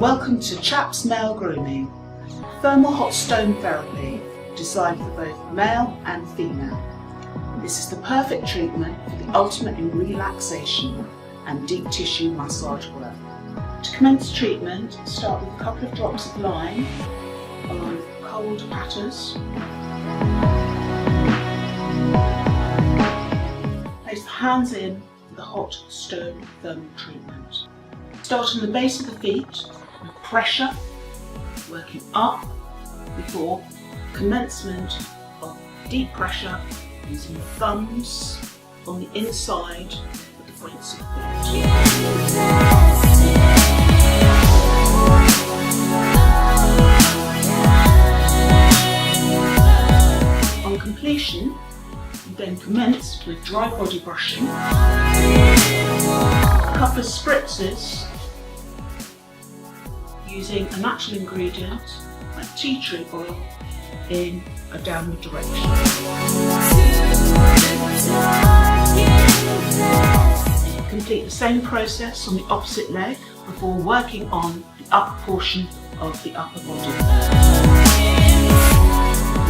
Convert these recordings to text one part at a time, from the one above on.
Welcome to Chaps Male Grooming, thermal hot stone therapy designed for both male and female. This is the perfect treatment for the ultimate in relaxation and deep tissue massage work. To commence treatment, start with a couple of drops of lime along with cold patters. Place the hands in for the hot stone thermal treatment. Start on the base of the feet with pressure, working up before commencement of deep pressure using the thumbs on the inside of the points of the feet. On completion, you then commence with dry body brushing, a couple of spritzes using a natural ingredient like tea tree oil in a downward direction. Complete the same process on the opposite leg before working on the upper portion of the upper body.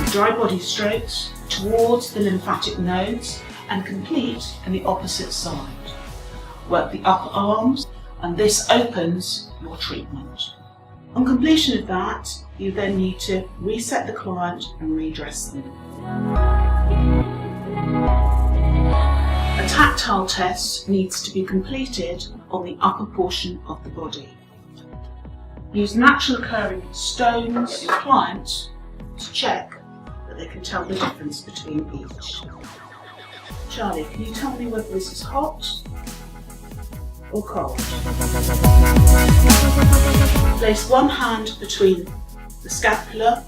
With dry body strokes towards the lymphatic nodes and complete on the opposite side. Work the upper arms and this opens your treatment. On completion of that, you then need to reset the client and redress them. A tactile test needs to be completed on the upper portion of the body. Use natural occurring stones with your client to check that they can tell the difference between each. Charlie, can you tell me whether this is hot or cold? Place one hand between the scapula,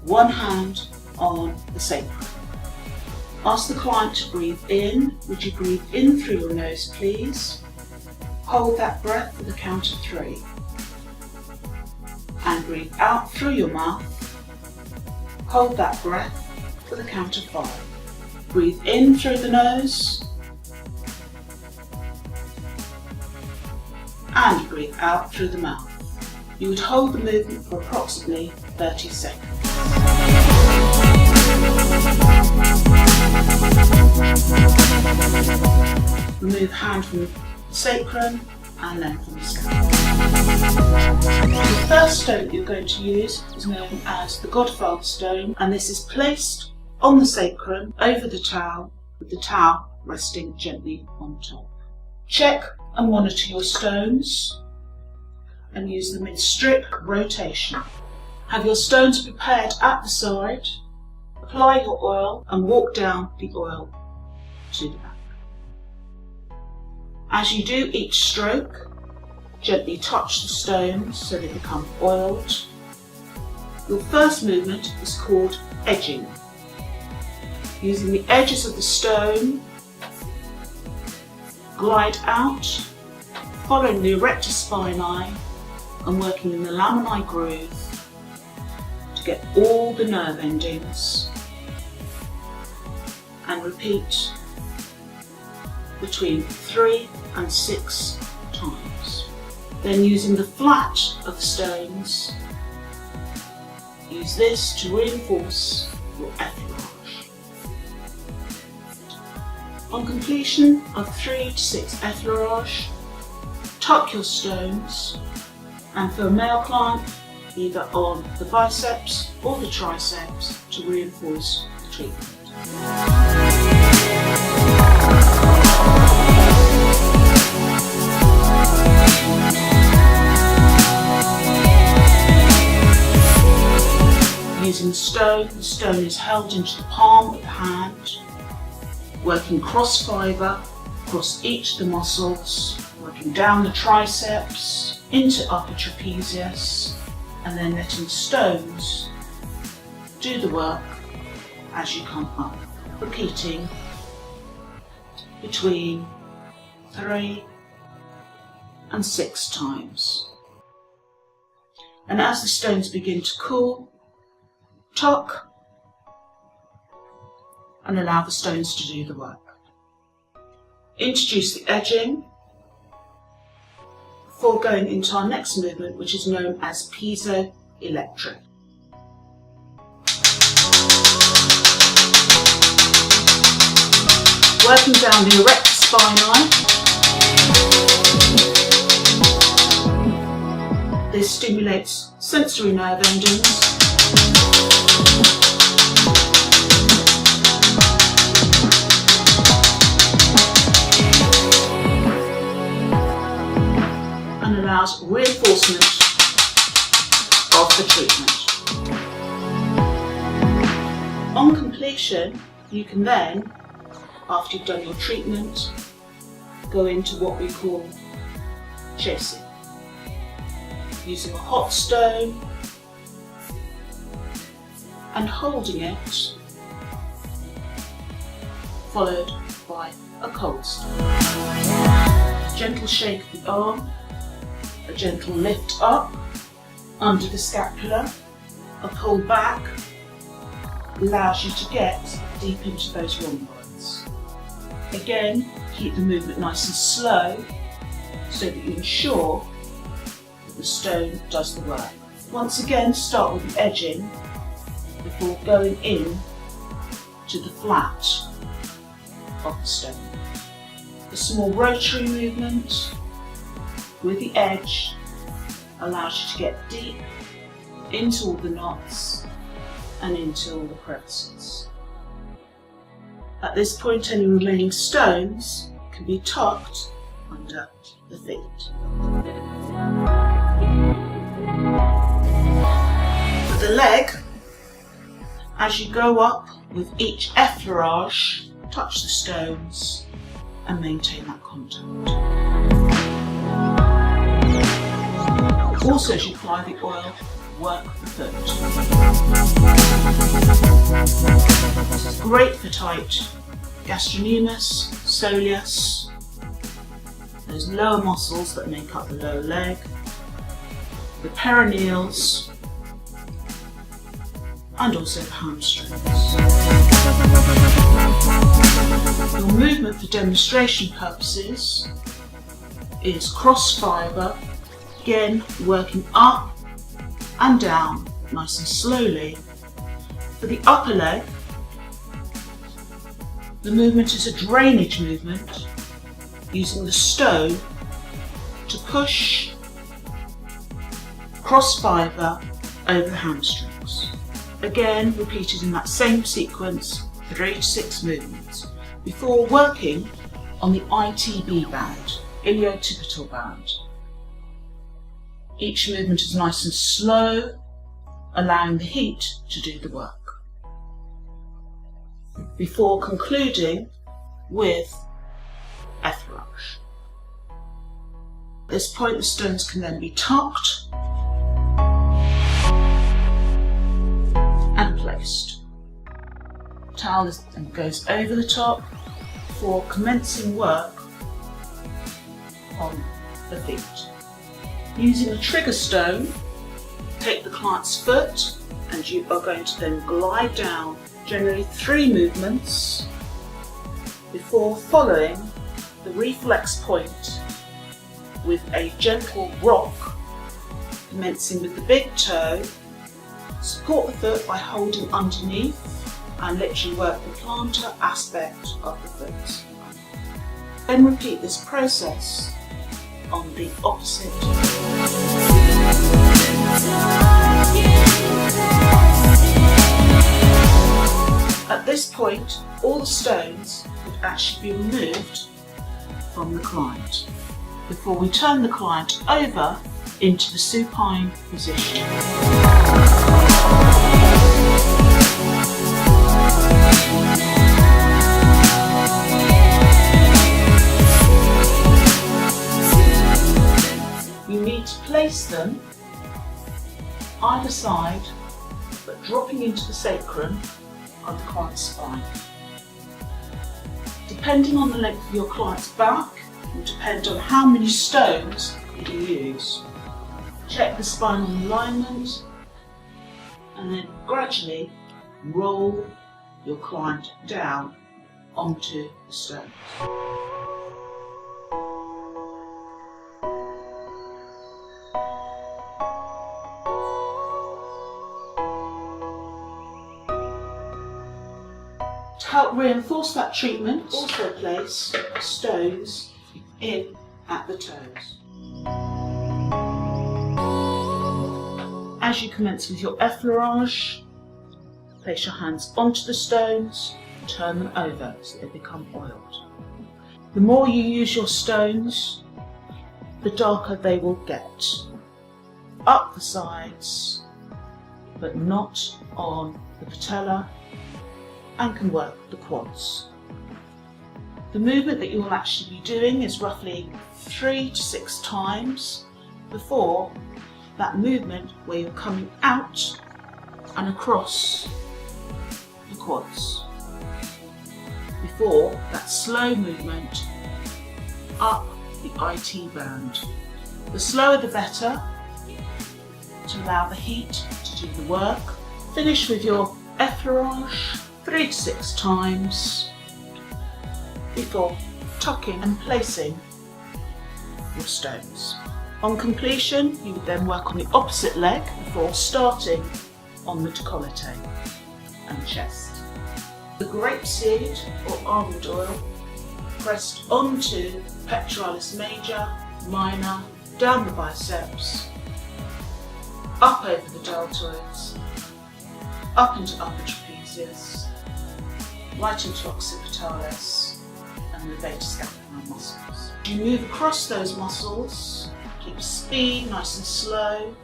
one hand on the sacrum. Ask the client to breathe in. Would you breathe in through your nose, please? Hold that breath for the count of 3. And breathe out through your mouth. Hold that breath for the count of 5. Breathe in through the nose. And breathe out through the mouth. You would hold the movement for approximately 30 seconds. Remove hand from the sacrum and then from the scalp. The first stone you're going to use is known as the Godfather stone, and this is placed on the sacrum over the towel, with the towel resting gently on top. Check and monitor your stones and use them in strict rotation. Have your stones prepared at the side, apply your oil and walk down the oil to the back. As you do each stroke, gently touch the stones so they become oiled. Your first movement is called edging. Using the edges of the stone, glide out, following the erector spinae and working in the laminae groove to get all the nerve endings, and repeat between 3 and 6 times. Then using the flat of the stones, use this to reinforce your effleurage. On completion of 3 to 6 effleurage, tuck your stones, and for a male client, either on the biceps or the triceps to reinforce the treatment. Using the stone is held into the palm of the hand, working cross fibre across each of the muscles, working down the triceps, into upper trapezius, and then letting stones do the work as you come up, repeating between 3 and 6 times. And as the stones begin to cool, tuck and allow the stones to do the work. Introduce the edging, before going into our next movement, which is known as piezoelectric. Working down the erector spinae, this stimulates sensory nerve endings and allows reinforcement of the treatment. On completion, you can then, after you've done your treatment, go into what we call chasing, using a hot stone and holding it, followed by a cold stone. Gentle shake of the arm, a gentle lift up under the scapula, a pull back allows you to get deep into those rhomboids. Again, keep the movement nice and slow so that you ensure that the stone does the work. Once again, start with the edging before going in to the flat of the stone. A small rotary movement with the edge allows you to get deep into all the knots and into all the crevices. At this point, any remaining stones can be tucked under the feet. For the leg, as you go up with each effleurage, touch the stones and maintain that contact. Also, as you apply the oil, work the foot. This is great for tight gastrocnemius, soleus, those lower muscles that make up the lower leg, the perineals, and also the hamstrings. Your movement for demonstration purposes is cross fibre, again working up and down nice and slowly. For the upper leg, the movement is a drainage movement using the stone to push cross fibre over the hamstrings. Again, repeated in that same sequence, 3 to 6 movements, before working on the ITB band, iliotibial band. Each movement is nice and slow, allowing the heat to do the work, before concluding with effleurage. At this point, the stones can then be tucked and placed. The towel then goes over the top for commencing work on the feet. Using a trigger stone, take the client's foot and you are going to then glide down, generally 3 movements, before following the reflex point with a gentle rock, commencing with the big toe. Support the foot by holding underneath and literally work the plantar aspect of the foot. Then repeat this process on the opposite. At this point, all the stones would actually be removed from the client before we turn the client over into the supine position. You need to place them either side, but dropping into the sacrum of the client's spine. Depending on the length of your client's back, it will depend on how many stones you use. Check the spinal alignment and then gradually roll your client down onto the stones. To help reinforce that treatment, also place stones in at the toes. As you commence with your effleurage, place your hands onto the stones, turn them over so they become oiled. The more you use your stones, the darker they will get. Up the sides, but not on the patella, and can work the quads. The movement that you will actually be doing is roughly 3 to 6 times before that movement where you're coming out and across the quads. Before that slow movement up the IT band. The slower the better, to allow the heat to do the work. Finish with your effleurage 3 to 6 times before tucking and placing your stones. On completion, you would then work on the opposite leg before starting on the décolleté and chest. The grapeseed or almond oil pressed onto pectoralis major, minor, down the biceps, up over the deltoids, up into upper trapezius, right into occipitalis and levator scapulae muscles. You move across those muscles, keep speed nice and slow,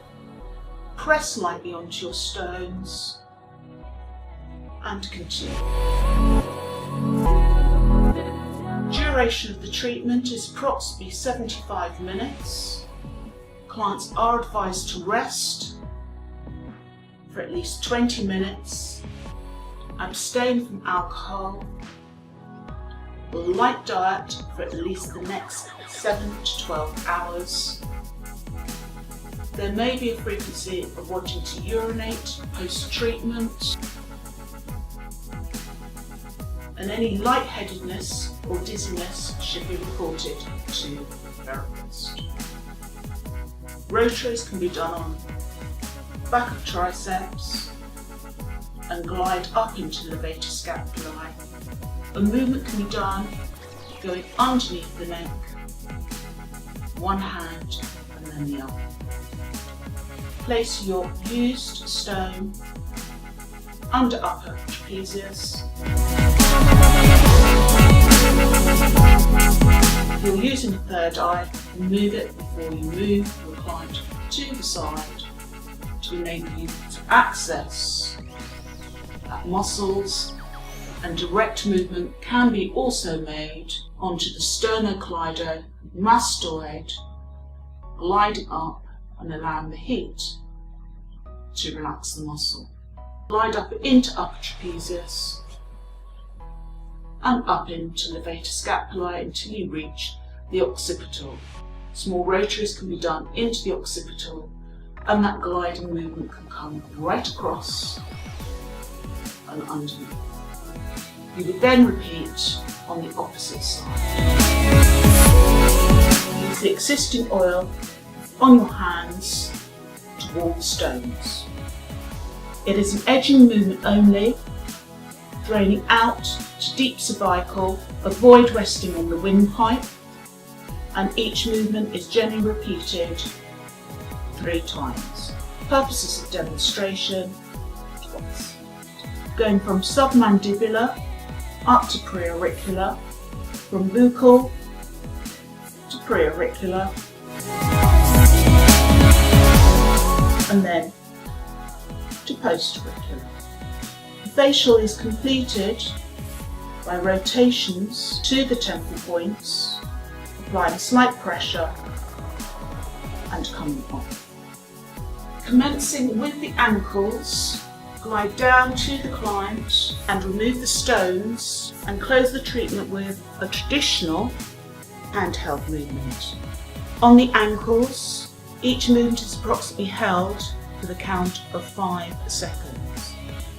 press lightly onto your stones and continue. Duration of the treatment is approximately 75 minutes. Clients are advised to rest for at least 20 minutes, abstain from alcohol, light diet for at least the next 7 to 12 hours. There may be a frequency of wanting to urinate post-treatment, and any lightheadedness or dizziness should be reported to the therapist. Rotaries can be done on back of triceps and glide up into levator scapulae. A movement can be done going underneath the neck, one hand and then the other. Place your used stone under upper trapezius. If you're using a third eye, remove it before you move your client to the side to enable you to access muscles, and direct movement can be also made onto the sternocleidomastoid, gliding up and allowing the heat to relax the muscle. Glide up into upper trapezius and up into levator scapulae until you reach the occipital. Small rotaries can be done into the occipital, and that gliding movement can come right across and underneath. You would then repeat on the opposite side. Use the existing oil on your hands to warm the stones. It is an edging movement only, draining out to deep cervical. Avoid resting on the windpipe, and each movement is generally repeated 3 times. Purposes of demonstration: going from submandibular up to preauricular, from buccal to preauricular, and then to postauricular. The facial is completed by rotations to the temple points, applying slight pressure and coming off. Commencing with the ankles, glide down to the client and remove the stones and close the treatment with a traditional handheld movement. On the ankles, each movement is approximately held for the count of 5 seconds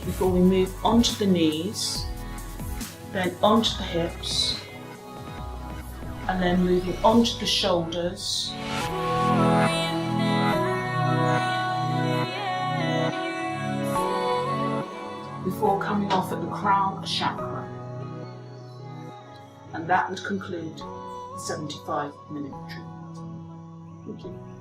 before we move onto the knees, then onto the hips, and then moving onto the shoulders, before coming off at the crown chakra. and that would conclude the 75-minute treatment. Thank you.